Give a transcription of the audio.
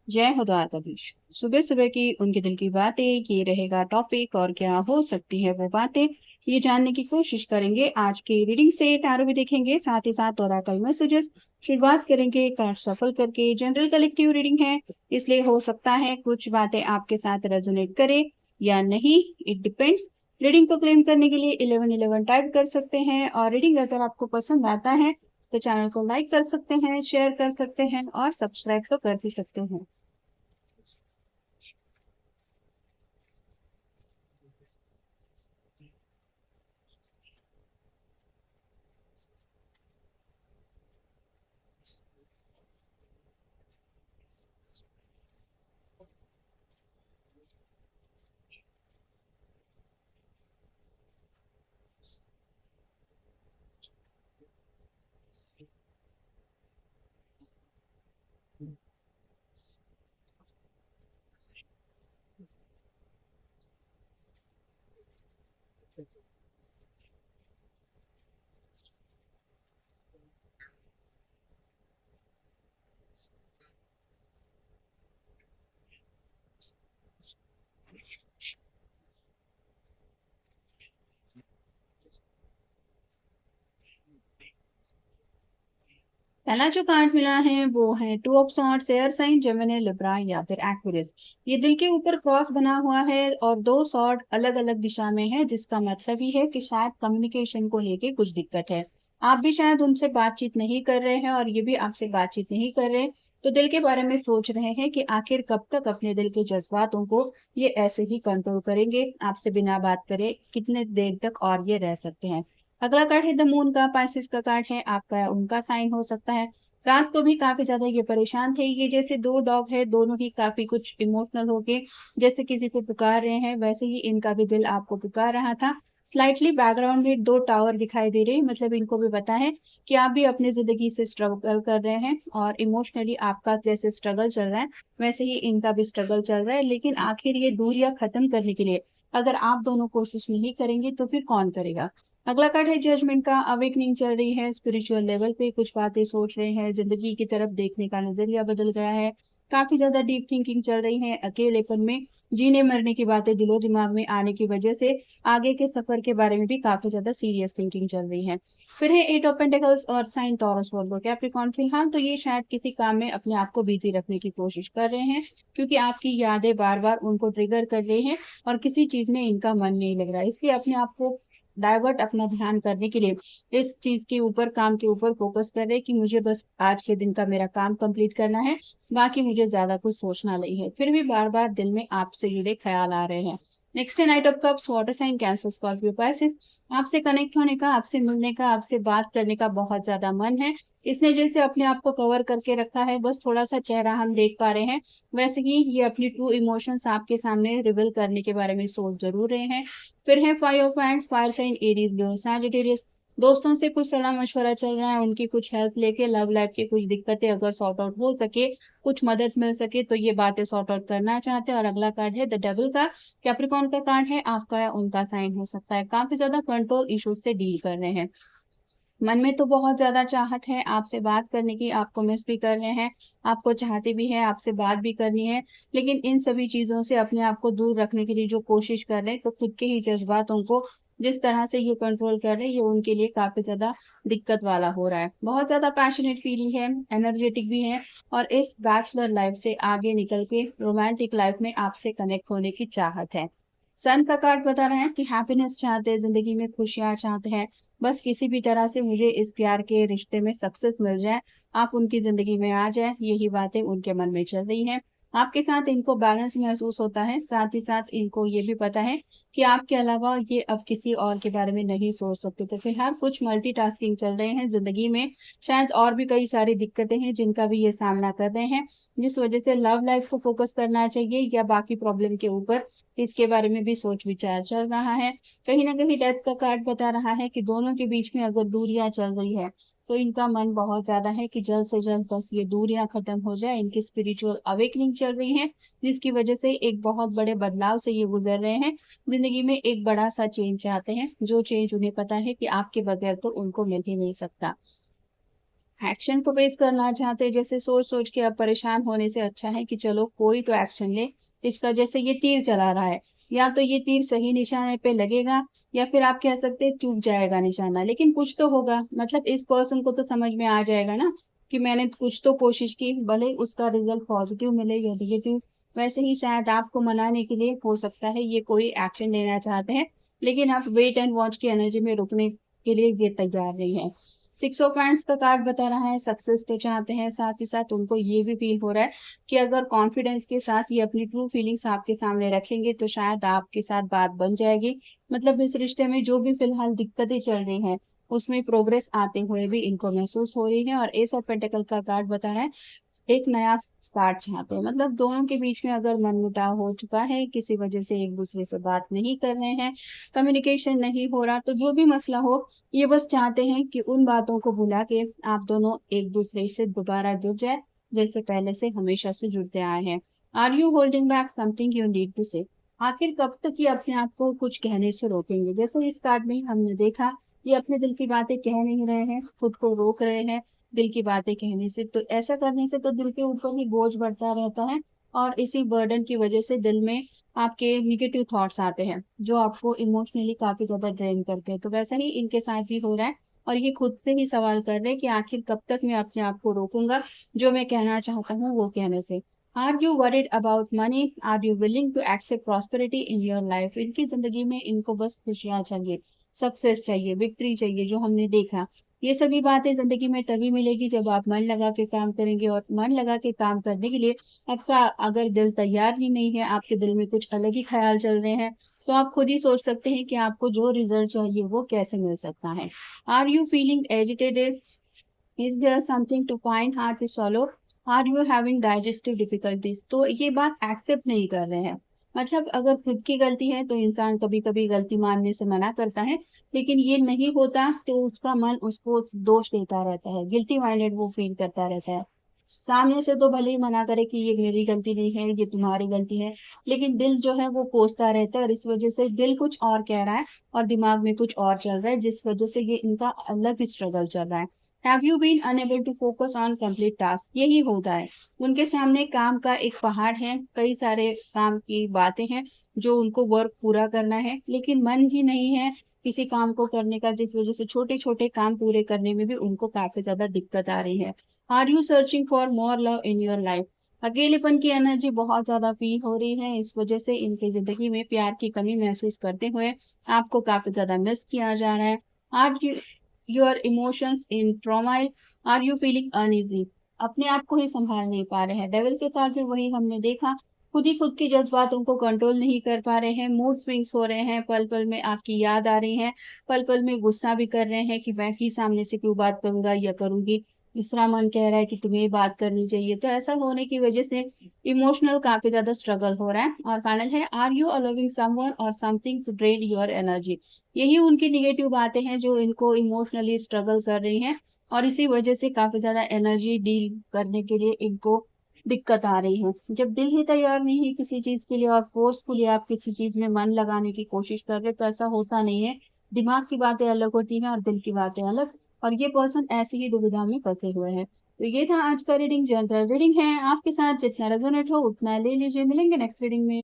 जय हो द्वारकाधीश। सुबह सुबह की उनके दिल की बातें, ये रहेगा टॉपिक। और क्या हो सकती है वो बातें, ये जानने की कोशिश करेंगे। आज के रीडिंग से टैरो भी देखेंगे, साथ ही साथ ओरेकल मैसेजेस। शुरुआत करेंगे कार्ड सफल करके। जनरल कलेक्टिव रीडिंग है, इसलिए हो सकता है कुछ बातें आपके साथ रेजोनेट करे या नहीं, इट डिपेंड्स। रीडिंग को क्लेम करने के लिए 1111 टाइप कर सकते हैं। और रीडिंग अगर आपको पसंद आता है तो चैनल को लाइक कर सकते हैं, शेयर कर सकते हैं और सब्सक्राइब तो कर ही सकते हैं। पहला जो कार्ड मिला है वो है two of swords, air sign, Gemini, Libra या फिर एक्वेरियस। ये दिल के ऊपर क्रॉस बना हुआ है और दो सॉर्ड अलग अलग दिशा में है, जिसका मतलब ही है कि शायद कम्युनिकेशन को लेके कुछ दिक्कत है। आप भी शायद उनसे बातचीत नहीं कर रहे हैं और ये भी आपसे बातचीत नहीं कर रहे हैं। तो दिल के बारे में सोच रहे हैं कि आखिर कब तक अपने दिल के जज्बातों को ये ऐसे ही कंट्रोल करेंगे, आपसे बिना बात करे कितने देर तक और ये रह सकते हैं। अगला कार्ड है द मून का, पाइसेस का कार्ड है, आपका या उनका साइन हो सकता है। रात को भी काफी ज्यादा ये परेशान थे। ये जैसे दो डॉग है, दोनों ही काफी कुछ इमोशनल होके जैसे किसी को पुकार रहे हैं, वैसे ही इनका भी दिल आपको पुकार रहा था। स्लाइटली बैकग्राउंड में दो टावर दिखाई दे रहे हैं, मतलब इनको भी पता है कि आप भी अपनी जिंदगी से स्ट्रगल कर रहे हैं और इमोशनली आपका जैसे स्ट्रगल चल रहा है वैसे ही इनका भी स्ट्रगल चल रहा है। लेकिन आखिर ये दूरियां खत्म करने के लिए अगर आप दोनों कोशिश नहीं करेंगे तो फिर कौन करेगा। अगला कार्ड है जजमेंट का, अवेकनिंग चल रही है, स्पिरिचुअल लेवल पे कुछ बातें सोच रहे हैं, जिंदगी की तरफ देखने का नजरिया बदल गया है। काफी ज्यादा डीप थिंकिंग चल रही है, अकेलेपन में जीने मरने की बातें दिलो दिमाग में आने की वजह से आगे के सफर के बारे में भी काफी ज्यादा सीरियस थिंकिंग चल रही है। फिर है एट ऑफ पेंटिकल्स और साइन टॉरस वर्गो कैप्रिकॉर्न। फिलहाल तो ये शायद किसी काम में अपने आप को बिजी रखने की कोशिश कर रहे हैं, क्योंकि आपकी यादें बार बार उनको ट्रिगर कर रही हैं और किसी चीज में इनका मन नहीं लग रहा है, इसलिए अपने आप को डाइवर्ट, अपना ध्यान करने के लिए इस चीज के ऊपर, काम के ऊपर फोकस कर रहे हैं कि मुझे बस आज के दिन का मेरा काम कंप्लीट करना है, बाकी मुझे ज्यादा कुछ सोचना नहीं है। फिर भी बार बार दिल में आपसे जुड़े ख्याल आ रहे हैं। नेक्स्ट है knight of cups, water sign, Cancer, Scorpio, Pisces. आपसे कनेक्ट होने का, आपसे मिलने का, आपसे बात करने का बहुत ज्यादा मन है। इसने जैसे अपने आप को कवर करके रखा है, बस थोड़ा सा चेहरा हम देख पा रहे हैं। वैसे ही ये अपनी ट्रू इमोशंस आपके सामने रिवील करने के बारे में सोच जरूर रहे हैं। फिर है five of hands, fire sign, Aries, Leo, Sagittarius. दोस्तों से कुछ सलाह मशवरा चल रहा है, उनकी कुछ हेल्प लेके लव लाइफ की कुछ दिक्कतें अगर सॉर्ट आउट हो सके, कुछ मदद मिल सके तो ये बातें सॉर्ट आउट करना चाहते हैं। और अगला कार्ड है द डेविल का, कैप्रिकॉर्न का कार्ड है, आपका या उनका साइन हो सकता है। काफी ज्यादा कंट्रोल इश्यूज से डील कर रहे हैं। मन में तो बहुत ज्यादा चाहत है आपसे बात करने की, आपको मिस भी कर रहे हैं, आपको चाहते भी हैं, आपसे बात भी करनी है। लेकिन इन सभी चीजों से अपने आप को दूर रखने के लिए जो कोशिश कर रहे हैं, तो खुद के ही जज्बातों को जिस तरह से ये कंट्रोल कर रहे हैं, ये उनके लिए काफी ज्यादा दिक्कत वाला हो रहा है। बहुत ज्यादा पैशनेट फीलिंग है, एनर्जेटिक भी है और इस बैचलर लाइफ से आगे निकल के रोमांटिक लाइफ में आपसे कनेक्ट होने की चाहत है। सन का कार्ड बता रहे हैं कि हैप्पीनेस चाहते हैं, जिंदगी में खुशियां चाहते हैं। बस किसी भी तरह से मुझे इस प्यार के रिश्ते में सक्सेस मिल जाए, आप उनकी जिंदगी में आ जाए, यही बातें उनके मन में चल रही हैं। आपके साथ इनको बैलेंस महसूस होता है, साथ ही साथ इनको ये भी पता है कि आपके अलावा ये अब किसी और के बारे में नहीं सोच सकते। तो फिलहाल कुछ मल्टीटास्किंग चल रहे हैं जिंदगी में, शायद और भी कई सारी दिक्कतें हैं जिनका भी ये सामना कर रहे हैं, जिस वजह से लव लाइफ को फोकस करना चाहिए या बाकी प्रॉब्लम के ऊपर, इसके बारे में भी सोच विचार चल रहा है। कहीं ना कहीं डेथ का कार्ड बता रहा है कि दोनों के बीच में अगर दूरियां चल रही है तो इनका मन बहुत ज्यादा है कि जल्द से जल्द बस ये दूरियां खत्म हो जाए। इनकी स्पिरिचुअल अवेकनिंग चल रही है, जिसकी वजह से एक बहुत बड़े बदलाव से ये गुजर रहे हैं। जिंदगी में एक बड़ा सा चेंज चाहते हैं, जो चेंज उन्हें पता है कि आपके बगैर तो उनको मिल ही नहीं सकता। एक्शन को फेस करना चाहते हैं, जैसे सोच सोच के अब परेशान होने से अच्छा है कि चलो कोई तो एक्शन ले। इसका जैसे ये तीर चला रहा है, या तो ये तीर सही निशाने पे लगेगा, या फिर आप कह सकते हैं चूक जाएगा निशाना, लेकिन कुछ तो होगा। मतलब इस पर्सन को तो समझ में आ जाएगा ना कि मैंने कुछ तो कोशिश की, भले उसका रिजल्ट पॉजिटिव मिले या निगेटिव। वैसे ही शायद आपको मनाने के लिए हो सकता है ये कोई एक्शन लेना चाहते हैं, लेकिन आप वेट एंड वॉच की एनर्जी में रुकने के लिए ये तैयार नहीं है। सिक्स ऑफ पैंट्स का कार्ड बता रहा है सक्सेस तो चाहते हैं, साथ ही साथ उनको ये भी फील हो रहा है कि अगर कॉन्फिडेंस के साथ ये अपनी ट्रू फीलिंग्स आपके सामने रखेंगे तो शायद आपके साथ बात बन जाएगी। मतलब इस रिश्ते में जो भी फिलहाल दिक्कतें चल रही हैं उसमें प्रोग्रेस आते हुए भी इनको महसूस हो रही है। और एस ऑफ पेंटिकल का कार्ड बता रहा है एक नया स्टार्ट चाहते हैं। मतलब दोनों के बीच में अगर मनमुटाव हो चुका है, किसी वजह से एक दूसरे से बात नहीं कर रहे हैं, कम्युनिकेशन नहीं हो रहा, तो जो भी मसला हो, ये बस चाहते हैं कि उन बातों को भुला के आप दोनों एक दूसरे से दोबारा जुड़ जाए, जैसे पहले से हमेशा से जुड़ते आए हैं। Are you holding back something you need to say? आखिर कब तक ये अपने आप को कुछ कहने से रोकेंगे? जैसे इस कार्ड में हमने देखा, ये अपने दिल की बातें कह नहीं रहे हैं, खुद को रोक रहे हैं दिल की बातें कहने से। तो ऐसा करने से तो दिल के ऊपर ही बोझ बढ़ता रहता है, और इसी बर्डन की वजह से दिल में आपके निगेटिव थॉट्स आते हैं जो आपको इमोशनली काफी ज्यादा ड्रेन करते हैं। तो वैसा ही इनके साथ भी हो रहा है, और ये खुद से ही सवाल कर रहे हैं कि आखिर कब तक मैं अपने आप को रोकूंगा जो मैं कहना चाहता हूँ वो कहने से। Are you worried about money? Are you willing to accept prosperity in your life? इनकी जिंदगी में इनको बस खुशियां चाहिए, सक्सेस चाहिए, विक्ट्री चाहिए। जो हमने देखा, ये सभी बातें जिंदगी में तभी मिलेगी जब आप मन लगा के काम करेंगे, और मन लगा के काम करने के लिए आपका अगर दिल तैयार ही नहीं है, आपके दिल में कुछ अलग ही ख्याल चल रहे हैं, तो आप खुद ही सोच सकते हैं कि आपको जो रिजल्ट चाहिए वो कैसे मिल सकता है। Are you feeling agitated? Is there something to find hard to swallow? Are you having digestive difficulties? तो ये बात एक्सेप्ट नहीं कर रहे हैं। मतलब अगर खुद की गलती है तो इंसान कभी कभी गलती मानने से मना करता है, लेकिन ये नहीं होता तो उसका मन उसको दोष देता रहता है, गिल्टी माइंडेड वो फील करता रहता है। सामने से तो भले ही मना करे कि ये मेरी गलती नहीं है, ये तुम्हारी गलती है, लेकिन दिल जो है वो कोसता रहता है, और इस वजह से दिल कुछ और कह रहा है और दिमाग में कुछ और चल रहा है, जिस वजह से ये इनका अलग स्ट्रगल चल रहा है। Have you been unable to focus on complete task? यही होता है, उनके सामने काम का एक पहाड़ है, कई सारे काम की बातें हैं जो उनको वर्क पूरा करना है, लेकिन मन ही नहीं है किसी काम को करने का, जिस वजह से छोटे छोटे काम पूरे करने में भी उनको काफी ज्यादा दिक्कत आ रही है। Are you searching for more love in your life? अकेलेपन की एनर्जी बहुत ज्यादा फील हो रही है, इस वजह से इनकी जिंदगी में प्यार की कमी महसूस करते हुए आपको काफी ज्यादा मिस किया जा रहा है। Are you your emotions in turmoil? Are you feeling uneasy? अपने आप को ही संभाल नहीं पा रहे हैं। डेविल के कार्ड में वही हमने देखा, खुद ही खुद के जज्बातों को कंट्रोल नहीं कर पा रहे हैं, मूड स्विंग्स हो रहे हैं, पल पल में आपकी याद आ रही है, पल पल में गुस्सा भी कर रहे हैं कि मैं ही सामने से क्यों बात करूंगा या करूंगी, दूसरा मन कह रहा है कि तुम्हें बात करनी चाहिए। तो ऐसा होने की वजह से इमोशनल काफी ज्यादा स्ट्रगल हो रहा है। और फाइनल है, आर यू अलोविंग समवन और something to drain your energy? यही उनकी निगेटिव बातें हैं जो इनको इमोशनली स्ट्रगल कर रही हैं, और इसी वजह से काफी ज्यादा एनर्जी डील करने के लिए इनको दिक्कत आ रही है। जब दिल ही तैयार नहीं है किसी चीज के लिए और फोर्सफुली आप किसी चीज में मन लगाने की कोशिश कर रहे, तो ऐसा होता नहीं है। दिमाग की बातें अलग होती हैं और दिल की बातें अलग, और ये पर्सन ऐसी ही दुविधा में फंसे हुए हैं। तो ये था आज का रीडिंग, जनरल रीडिंग है, आपके साथ जितना रेजोनेट हो उतना ले लीजिए। मिलेंगे नेक्स्ट रीडिंग में।